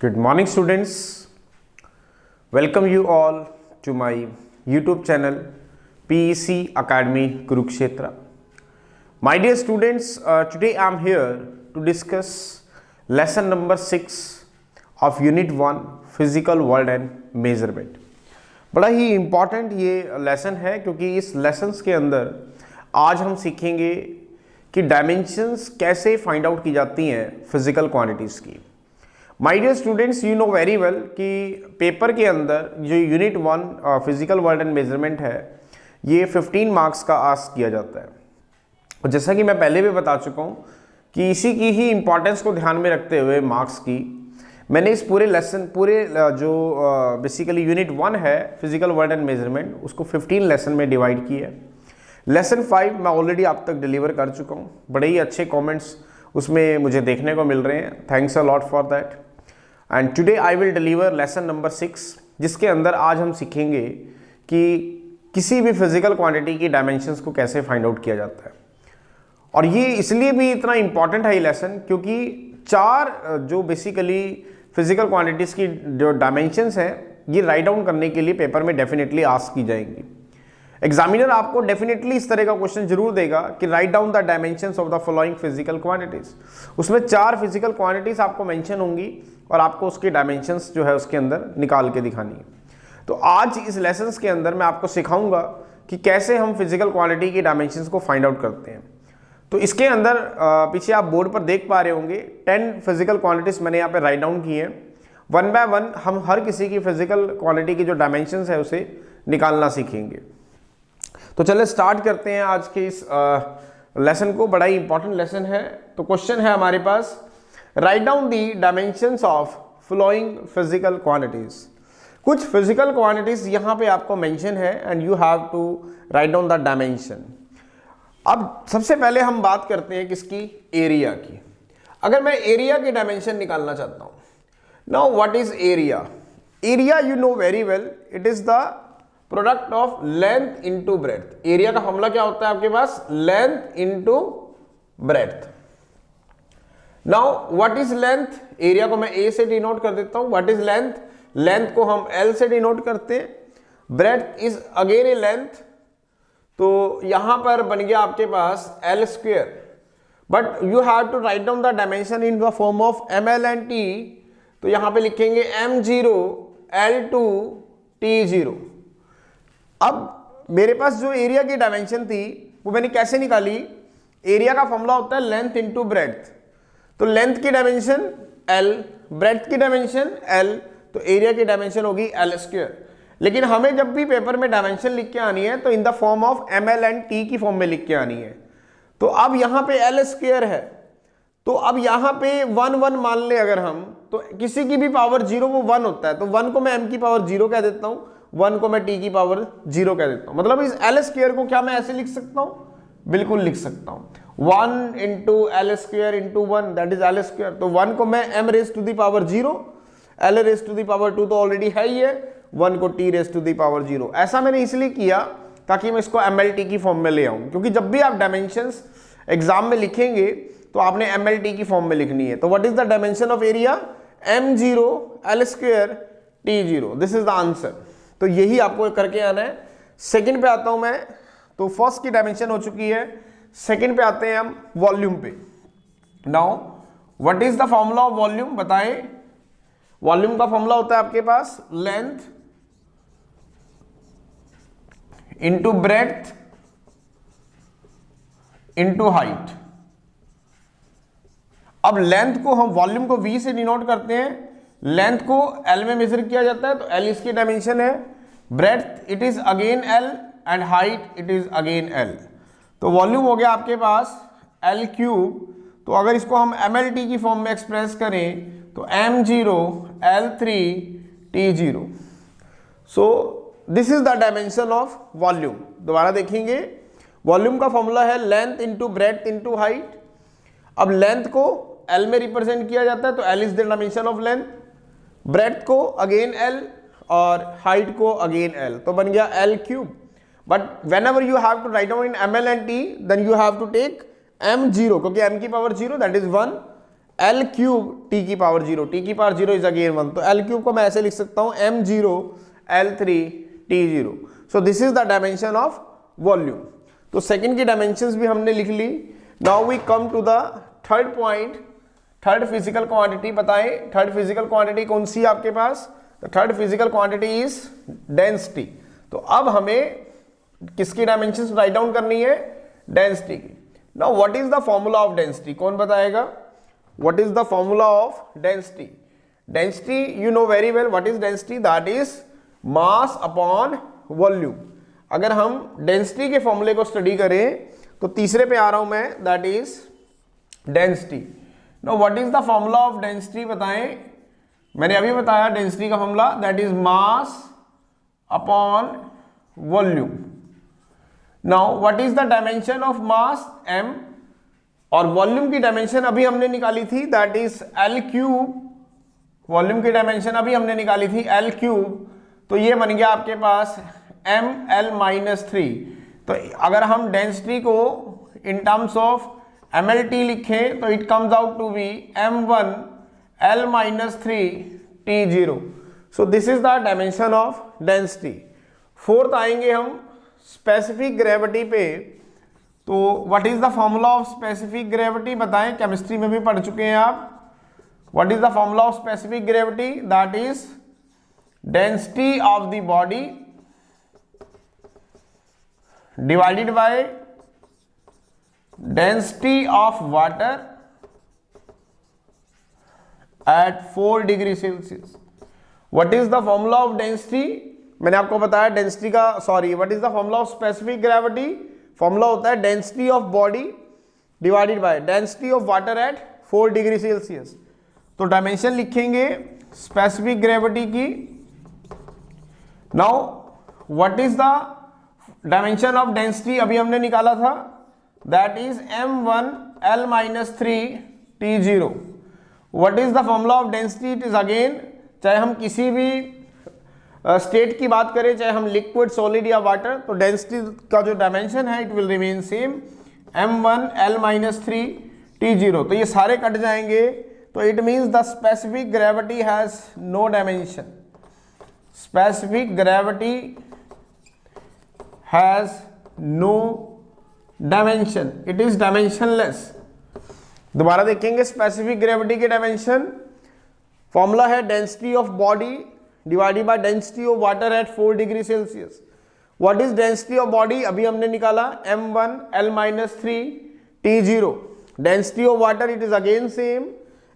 Good morning, students. Welcome you all to my YouTube channel PEC Academy Kurukshetra. My dear students, today I am here to discuss lesson number 6 of Unit 1 Physical World and Measurement. बड़ा ही important ये lesson है क्योंकि इस lessons के अंदर आज हम सीखेंगे कि डायमेंशंस कैसे फाइंड आउट की जाती हैं फिजिकल क्वांटिटीज़ की। My dear students, you know very well कि पेपर के अंदर जो unit 1 physical world and measurement है ये 15 मार्क्स का आस्क किया जाता है। और जैसा कि मैं पहले भी बता चुका हूँ कि इसी की ही इम्पॉर्टेंस को ध्यान में रखते हुए मार्क्स की मैंने इस पूरे लेसन जो बेसिकली यूनिट 1 है फिजिकल वर्ल्ड एंड मेजरमेंट उसको 15 लेसन में डिवाइड किया है। लेसन 5 मैं ऑलरेडी आप तक डिलीवर कर चुका हूँ। बड़े ही अच्छे कमेंट्स उसमें मुझे देखने को मिल रहे हैं। Thanks a lot for that. And today I will deliver lesson number 6 जिसके अंदर आज हम सीखेंगे कि किसी भी फिजिकल क्वांटिटी की डायमेंशंस को कैसे फाइंड आउट किया जाता है। और ये इसलिए भी इतना इम्पॉर्टेंट है ये लेसन क्योंकि 4 जो बेसिकली फिजिकल क्वांटिटीज़ की जो डायमेंशंस हैं ये राइट डाउन करने के लिए पेपर में डेफिनेटली आस्क की जाएंगी। एग्जामिनर आपको डेफिनेटली इस तरह का क्वेश्चन जरूर देगा कि right down the dimensions of the following physical quantities. उसमें 4 फिजिकल क्वांटिटीज आपको मेंशन होंगी और आपको उसकी डायमेंशंस जो है उसके अंदर निकाल के दिखानी है। तो आज इस लेसन्स के अंदर मैं आपको सिखाऊंगा कि कैसे हम फिजिकल क्वांटिटी की डायमेंशंस को फाइंड आउट करते हैं। तो इसके अंदर पीछे आप बोर्ड पर देख पा रहे होंगे 10 फिजिकल क्वांटिटीज मैंने यहाँ पे राइट डाउन की हैं। 1 बाय 1 हम हर किसी की फिजिकल क्वांटिटी की जो डायमेंशंस है उसे निकालना सीखेंगे। तो चलिए स्टार्ट करते हैं आज के इस लेसन को। बड़ा ही इंपॉर्टेंट लेसन है। तो क्वेश्चन है हमारे पास, write down the dimensions of flowing physical quantities. कुछ फिजिकल क्वांटिटीज यहां पे आपको मेंशन है and you have to write down the dimension. अब सबसे पहले हम बात करते हैं किसकी, एरिया की। अगर मैं एरिया की डायमेंशन निकालना चाहता हूं, now what is area? Area you know very well, it is the product of length into breadth. Area का फॉर्मूला क्या होता है आपके पास? Length into breadth. Now what is length? Area को मैं ए से डिनोट कर देता हूं। What is length? लेंथ को हम एल से डिनोट करते हैं। Breadth is again a length, तो यहां पर बन गया आपके पास L square. But you have to write down the dimension in the form of M L and T. तो यहां पे लिखेंगे m0 l2 t0। अब मेरे पास जो एरिया की डायमेंशन थी वो मैंने कैसे निकाली? एरिया का फॉर्मूला होता है लेंथ इंटू ब्रेथ। तो लेंथ की डायमेंशन L, ब्रेथ की डायमेंशन L, तो एरिया की डायमेंशन होगी L स्क्वायर। लेकिन हमें जब भी पेपर में डायमेंशन लिख के आनी है तो इन the form of ML and T की फॉर्म में लिख के आनी है। तो अब यहाँ पे L स्क्वायर है, तो अब यहाँ पे 1 1 मान ले अगर हम, तो किसी की भी पावर 0 वो 1 होता है, तो 1 को मैं m की पावर 0 कह देता हूँ, 1 को मैं t की पावर 0 कह देता हूं। मतलब इस l स्क्वायर को क्या मैं ऐसे लिख सकता हूं? बिल्कुल लिख सकता हूं। 1 into L square into 1 that is L square. तो 1 को मैं m raise to the power 0, l raise to the power 2 तो ऑलरेडी है ही है, 1 को t raise to the power 0। ऐसा मैंने इसलिए किया ताकि मैं इसको mlt की फॉर्म में ले आऊं, क्योंकि जब भी आप डायमेंशंस एग्जाम में लिखेंगे तो आपने mlt की फॉर्म में लिखनी है। तो what is the dimension of area? m0 l square t0। This is the answer. तो यही आपको करके आना है। सेकंड पे आता हूं मैं। तो फर्स्ट की डायमेंशन हो चुकी है, सेकंड पे आते हैं हम वॉल्यूम पे। Now what is the formula of volume? बताएं। वॉल्यूम का फॉर्मूला होता है आपके पास length into breadth into height. अब लेंथ को हम वॉल्यूम को v से डिनोट करते हैं, लेंथ को L में मेजर किया जाता है, तो L इसकी डायमेंशन है। Breadth it is again L and height it is again L। तो वॉल्यूम हो गया आपके पास L क्यूब। तो अगर इसको हम MLT की फॉर्म में एक्सप्रेस करें तो m0 l3 t0। So this is the dimension of volume. दोबारा देखेंगे, वॉल्यूम का फॉर्मूला है length into breadth into height. अब लेंथ को L में रिप्रेजेंट किया जाता है, तो L is the dimension of length. Breadth को अगेन L और हाइट को अगेन L, तो बन गया L cube. But whenever you have to write down in ML and T, then you have to take m0, क्योंकि m की power 0 that is 1, L cube T की power zero, T की power zero is again 1, तो L cube को मैं ऐसे लिख सकता हूं m0 l3 t0। So this is the dimension of volume. तो सेकंड की डायमेंशंस भी हमने लिख ली। Now we come to the third point, third physical quantity. बताएं थर्ड फिजिकल क्वांटिटी कौन सी है आपके पास? The third physical quantity is density. तो अब हमें किसकी डायमेंशंस राइट डाउन करनी है? डेंसिटी की। Now what is the formula of density? कौन बताएगा? What is the formula of density? Density you know very well, what is density? That is mass upon volume. अगर हम डेंसिटी के फॉर्मूले को स्टडी करें तो तीसरे पे आ रहा हूं मैं, that is density. Now what is the formula of density? बताएं। मैंने अभी बताया डेंसिटी का formula, that is mass upon volume. Now what is the dimension of mass? m, और वॉल्यूम की डायमेंशन अभी हमने निकाली थी, that is L cube. Volume की डायमेंशन अभी हमने निकाली थी एल क्यूब, तो ये बन गया आपके पास ml-3। तो अगर हम डेंसिटी को इन टर्म्स ऑफ mlt लिखें तो it comes out to be m1l-3 t0। So this is the dimension of density. Fourth आएंगे हम स्पेसिफिक ग्रेविटी पे। तो what is the formula of specific gravity? बताएं, केमिस्ट्री में भी पढ़ चुके हैं आप। What is the formula of specific gravity? That is density of the body divided by density of water at 4 degree Celsius. What is the formula of density? मैंने आपको बताया डेंसिटी का, sorry, what is the formula of specific gravity? Formula होता है density of body divided by density of water at 4 degree Celsius. तो dimension लिखेंगे specific gravity की। Now what is the dimension of density? अभी हमने निकाला था, that is m1l-3 t0। What is the formula of density? It is again, चाहे हम किसी भी स्टेट की बात करें, चाहे हम लिक्विड, सॉलिड या वाटर, तो डेंसिटी का जो डायमेंशन है it will remain same, m1l-3 t0। तो ये सारे कट जाएंगे, तो it means the specific gravity has no dimension. Specific gravity has no dimension, it is dimensionless. दोबारा देखेंगे स्पेसिफिक ग्रेविटी के डायमेंशन। फॉर्मूला है density of body divided by density of water at 4 degree Celsius. What is density of body? अभी हमने निकाला m1l-3 t0। Density of water it is again same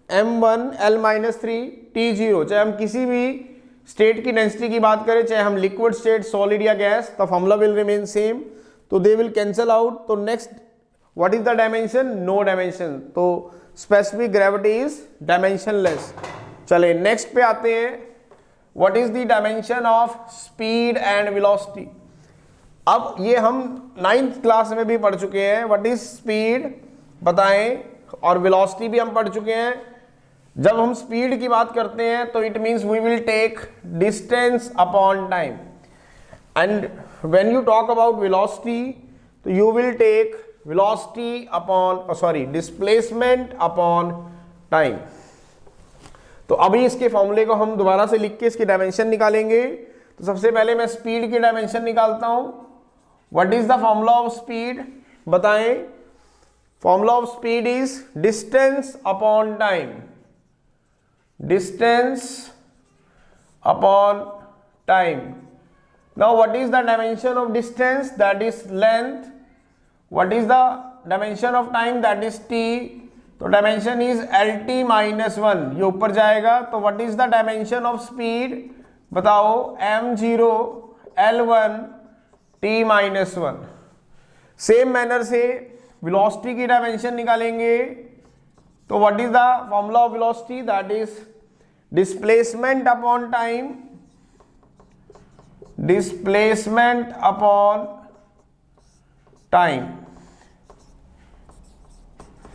m1l-3 t0। चाहे हम किसी भी state की डेंसिटी की बात करें, चाहे हम लिक्विड स्टेट, सॉलिड या gas, the formula will remain same, तो दे विल कैंसल आउट। तो next what is the dimension? No dimension. तो स्पेसिफिक ग्रेविटी इज डायमेंशनलेस। चले नेक्स्ट पे आते हैं, what is the dimension of speed and velocity? अब ये हम 9th क्लास में भी पढ़ चुके हैं, व्हाट इज स्पीड बताएं, और वेलोसिटी भी हम पढ़ चुके हैं। जब हम स्पीड की बात करते हैं तो it means we will take distance upon time, and when you talk about velocity तो you will take velocity upon, sorry, displacement upon time. तो अभी इसके फॉर्मूले को हम दोबारा से लिख के इसकी डायमेंशन निकालेंगे। तो सबसे पहले मैं स्पीड की डायमेंशन निकालता हूं। What is the formula of speed बताएं? Formula of speed is distance upon time, distance upon time. Now what is the dimension of distance? That is length. What is the dimension of time? That is t। तो dimension is LT-1, ये ऊपर जाएगा। तो what is the dimension of speed बताओ? m0 l1 t-1। Same manner से velocity की dimension निकालेंगे। तो what is the formula of velocity? That is displacement upon time, displacement upon time.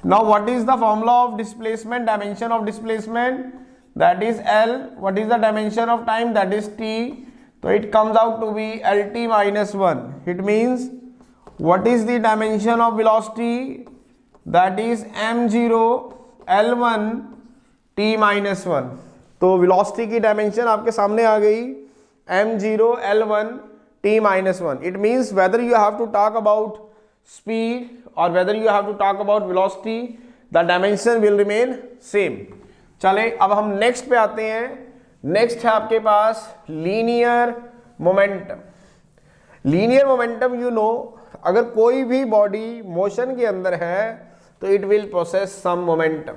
Now what is the formula of displacement, dimension of displacement? That is L. What is the dimension of time? That is t. So it comes out to be LT-1. It means what is the dimension of velocity? That is m0 L1 t minus one. तो velocity की dimension आपके सामने आ गई m0 L1 t minus one. It means whether you have to talk about speed और whether you have to talk about velocity, the dimension will remain same. चले अब हम नेक्स्ट पे आते हैं। नेक्स्ट है आपके पास linear momentum. Linear momentum you know, अगर कोई भी बॉडी मोशन के अंदर है तो it will process some momentum.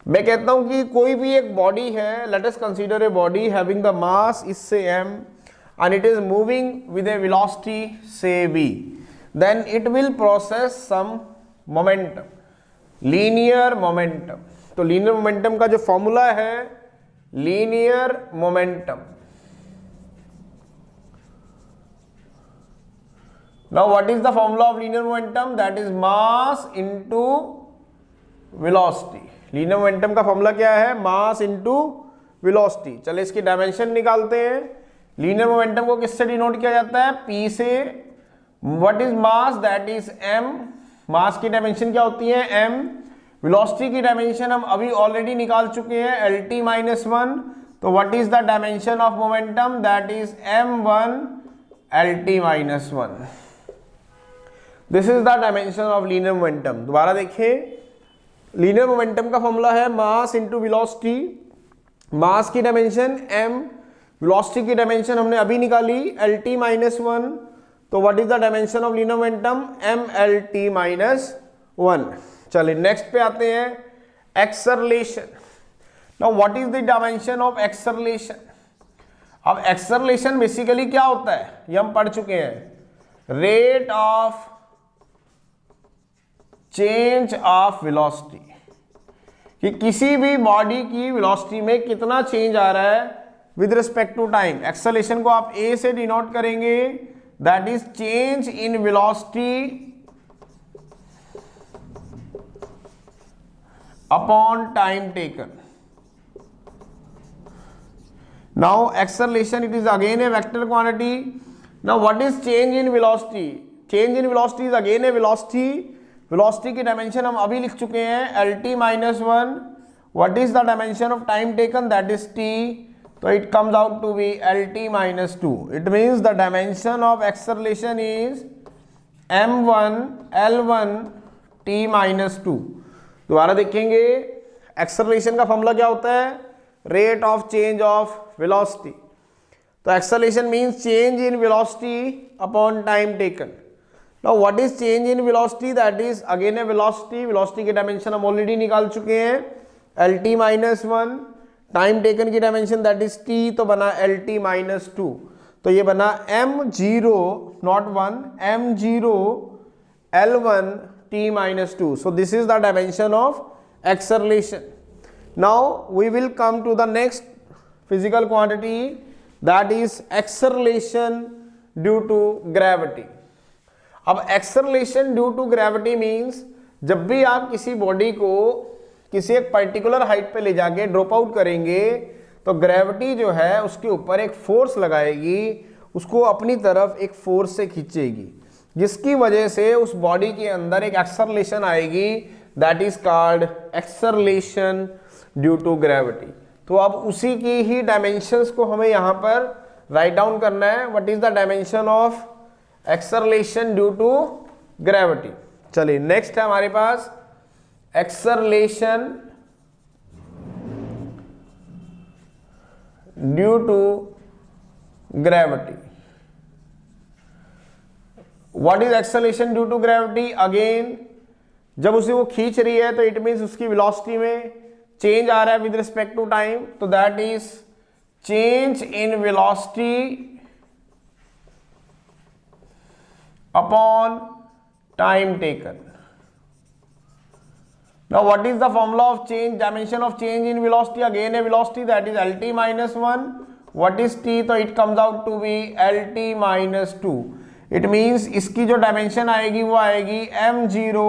मैं कहता हूं कि कोई भी एक बॉडी है, let us consider a body having the mass is say m and it is moving with a velocity say v, then it will process some momentum, linear momentum। तो linear momentum का जो formula है, linear momentum, now what is the formula of linear momentum? That is mass into velocity। Linear momentum का formula क्या है? Mass into velocity. चले इसकी dimension निकालते हैं। लीनियर मोमेंटम को किससे डिनोट किया जाता है? P से। What is mass? That is m। मास की डायमेंशन क्या होती है? m। वेलोसिटी की डायमेंशन हम अभी ऑलरेडी निकाल चुके हैं, lt माइनस वन। तो what is the dimension of momentum? That is m1 lt minus one. This is the dimension of linear momentum. दोबारा देखें, लीनियर मोमेंटम का फॉर्मूला है मास इंटू वेलोसिटी। मास की डायमेंशन m, वेलोसिटी की dimension हमने अभी निकाली lt माइनस वन। तो what is the dimension of linear momentum? mlt minus one. चलिए नेक्स्ट पे आते हैं, acceleration. Now what is the dimension of acceleration? अब एक्सेलरेशन बेसिकली क्या होता है ये हम पढ़ चुके हैं, rate of change of velocity, कि किसी भी बॉडी की वेलोसिटी में कितना चेंज आ रहा है with respect to time. Acceleration को आप ए से डिनोट करेंगे, that is change in velocity upon time taken. Now acceleration it is again a vector quantity. Now what is change in velocity? Change in velocity is again a velocity. Velocity की dimension हम अभी लिख चुके हैं lt minus one. What is the dimension of time taken? That is t। तो it comes out to B lt minus two. It means the dimension of acceleration is m1 l1 t minus two. दोबारा देखेंगे, acceleration का formula क्या होता है? Rate of change of velocity. तो acceleration means change in velocity upon time taken. Now what is change in velocity? That is again a velocity। velocity की dimension हम already निकाल चुके हैं, lt minus one. Time taken की dimension that is t, तो बना lt minus to. तो ये बना m0 naught one, m0 l1 t minus two. So this is the dimension of acceleration. Now we will come to the next physical quantity, that is acceleration due to gravity. अब acceleration due to gravity means जब भी आप किसी body को किसी एक particular height पे ले जाके ड्रॉप आउट करेंगे तो ग्रेविटी जो है उसके ऊपर एक फोर्स लगाएगी, उसको अपनी तरफ एक फोर्स से खींचेगी, जिसकी वजह से उस बॉडी के अंदर एक एक्सेलरेशन आएगी, that is called acceleration due to gravity. तो अब उसी की ही डायमेंशंस को हमें यहाँ पर राइट डाउन करना है। What is the dimension of acceleration due to gravity? चलिए नेक्स्ट है हमारे पास acceleration due to gravity. What is acceleration due to gravity? Again जब उसे वो खींच रही है तो इट मीन्स उसकी वेलोसिटी में चेंज आ रहा है विद रिस्पेक्ट टू टाइम, तो that is change in velocity upon time taken. Now what is the formula of change, dimension of change in velocity? Again a velocity, that is lt minus 1. What is t? तो it comes out to be lt minus 2. It means इसकी जो dimension आएगी वो आएगी m0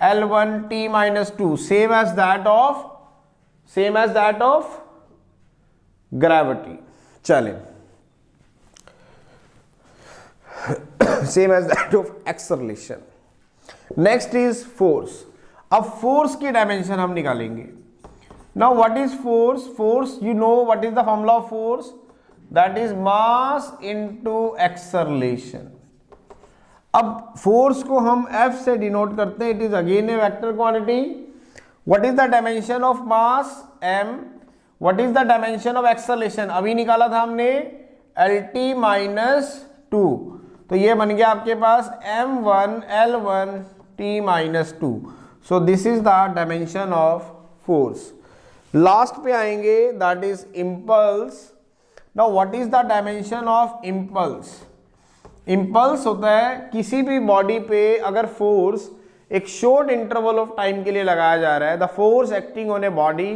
l1 t minus 2, same as that of gravity। चले same as that of acceleration। next is force। अब force की dimension हम निकालेंगे। Now what is force? Force, you know what is the formula of force, that is mass into acceleration. अब force को हम F से denote करते हैं, it is again a vector quantity. What is the dimension of mass? m। What is the dimension of acceleration? अभी निकाला था हमने lt माइनस 2, तो ये बन गया आपके पास m1 l1 t minus 2। So this is the dimension of force. Last पे आएंगे, that is impulse. Now what is the dimension of impulse? Impulse होता है किसी भी बॉडी पे अगर फोर्स एक शॉर्ट इंटरवल ऑफ टाइम के लिए लगाया जा रहा है, the force acting on a body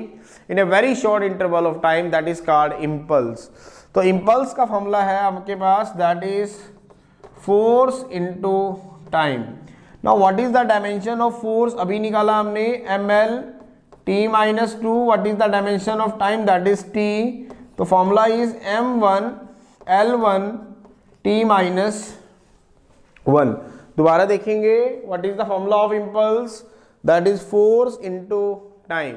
in a very short interval of time, that is called impulse. तो इम्पल्स का फॉर्मूला है आपके पास, that is force into time. Now what is the dimension of force? अभी निकाला हमने ml t minus 2। What is the dimension of time? That is t। तो formula is m1 l1 t minus 1। दोबारा देखेंगे, what is the formula of impulse? That is force into time.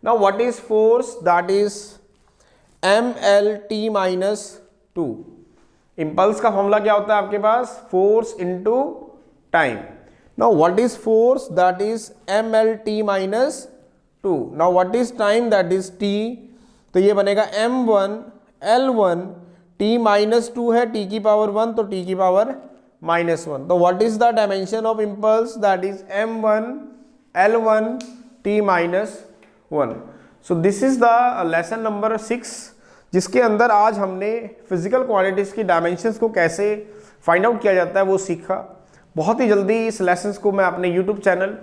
Now what is force? That is ml t minus 2। Impulse का formula क्या होता है आपके पास? Force into time. Now what is force? That is ml t minus 2। Now what is time? That is t। तो ये बनेगा m1 l1 t minus 2 है, t की पावर 1, तो t की पावर माइनस 1। तो what is the dimension of impulse? That is m1 l1 t minus 1। So this is the lesson number 6, जिसके अंदर आज हमने फिजिकल क्वांटिटीज की डायमेंशंस को कैसे फाइंड आउट किया जाता है वो सीखा। बहुत ही जल्दी इस लेसन्स को मैं अपने YouTube channel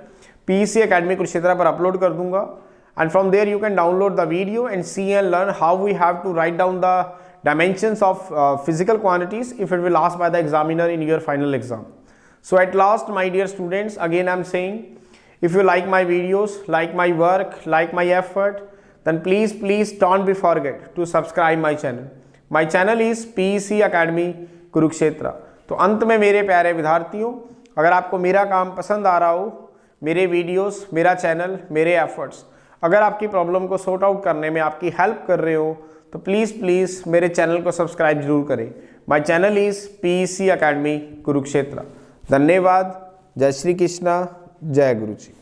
PEC academy Kurukshetra पर अपलोड कर दूंगा, and from there you can download the video and see and learn how we have to write down the dimensions of physical quantities if it will asked by the examiner in your final exam. So at last, my dear students, again I am saying, if you like my videos, like my work, like my effort, then please don't be forget to subscribe my channel. My channel is PEC Academy Kurukshetra. तो अंत में मेरे प्यारे विद्यार्थियों, अगर आपको मेरा काम पसंद आ रहा हो, मेरे वीडियोस, मेरा चैनल, मेरे एफर्ट्स अगर आपकी प्रॉब्लम को सॉर्ट आउट करने में आपकी हेल्प कर रहे हो, तो प्लीज़ मेरे चैनल को सब्सक्राइब जरूर करें। My channel is PEC academy Kurukshetra. धन्यवाद। जय श्री कृष्णा, जय गुरु जी।